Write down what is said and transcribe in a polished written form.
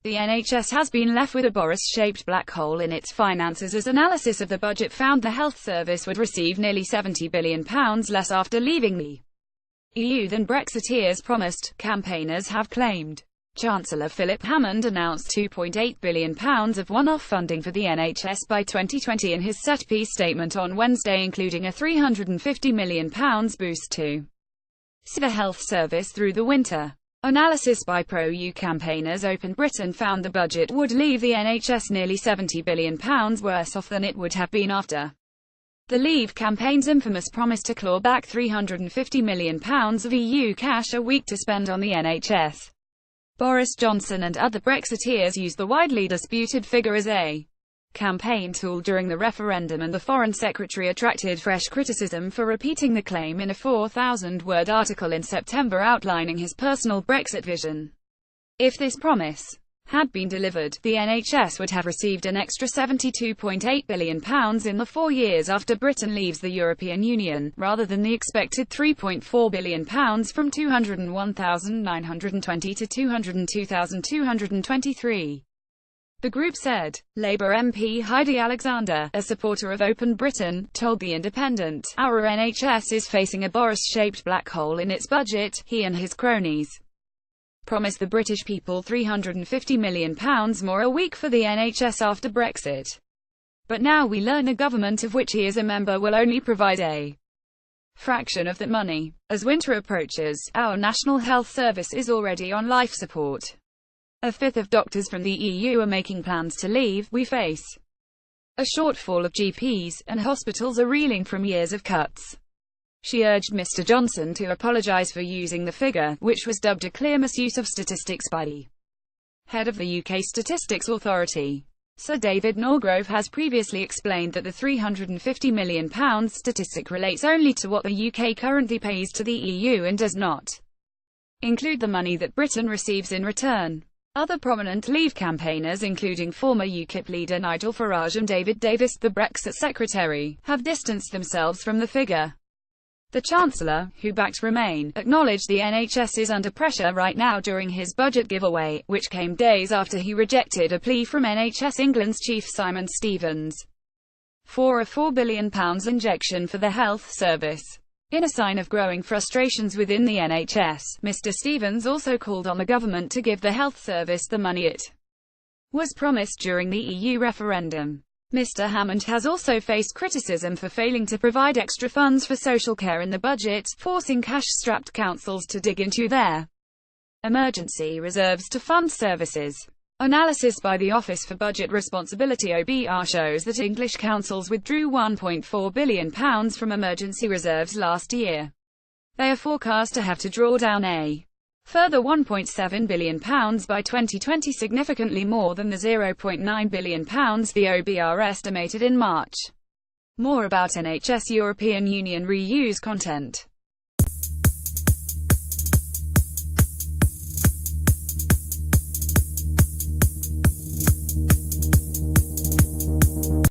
The NHS has been left with a Boris-shaped black hole in its finances as analysis of the budget found the health service would receive nearly £70 billion less after leaving the EU than Brexiteers promised, campaigners have claimed. Chancellor Philip Hammond announced £2.8 billion of one-off funding for the NHS by 2020 in his set-piece statement on Wednesday, including a £350 million boost to the health service through the winter. Analysis by proEU campaigners Open Britain found the budget would leave the NHS nearly £70 billion worse off than it would have been after the Leave campaign's infamous promise to claw back £350 million of EU cash a week to spend on the NHS. Boris Johnson and other Brexiteers used the widely disputed figure as a campaign tool during the referendum, and the Foreign Secretary attracted fresh criticism for repeating the claim in a 4,000-word article in September outlining his personal Brexit vision. If this promise had been delivered, the NHS would have received an extra £72.8 billion in the 4 years after Britain leaves the European Union, rather than the expected £3.4 billion from 201,920 to 202,223. The group said. Labour MP Heidi Alexander, a supporter of Open Britain, told The Independent, "Our NHS is facing a Boris-shaped black hole in its budget." He and his cronies promised the British people £350 million more a week for the NHS after Brexit. But now we learn a government of which he is a member will only provide a fraction of that money. As winter approaches, our National Health Service is already on life support. A fifth of doctors from the EU are making plans to leave. We face a shortfall of GPs, and hospitals are reeling from years of cuts. She urged Mr. Johnson to apologise for using the figure, which was dubbed a clear misuse of statistics by the head of the UK Statistics Authority. Sir David Norgrove has previously explained that the £350 million statistic relates only to what the UK currently pays to the EU and does not include the money that Britain receives in return. Other prominent Leave campaigners, including former UKIP leader Nigel Farage and David Davis, the Brexit secretary, have distanced themselves from the figure. The Chancellor, who backed Remain, acknowledged the NHS is under pressure right now during his budget giveaway, which came days after he rejected a plea from NHS England's chief Simon Stevens for a £4 billion injection for the health service. In a sign of growing frustrations within the NHS, Mr. Stevens also called on the government to give the health service the money it was promised during the EU referendum. Mr. Hammond has also faced criticism for failing to provide extra funds for social care in the budget, forcing cash-strapped councils to dig into their emergency reserves to fund services. Analysis by the Office for Budget Responsibility (OBR) shows that English councils withdrew £1.4 billion from emergency reserves last year. They are forecast to have to draw down a further £1.7 billion by 2020, significantly more than the £0.9 billion the OBR estimated in March. More about NHS European Union reuse content.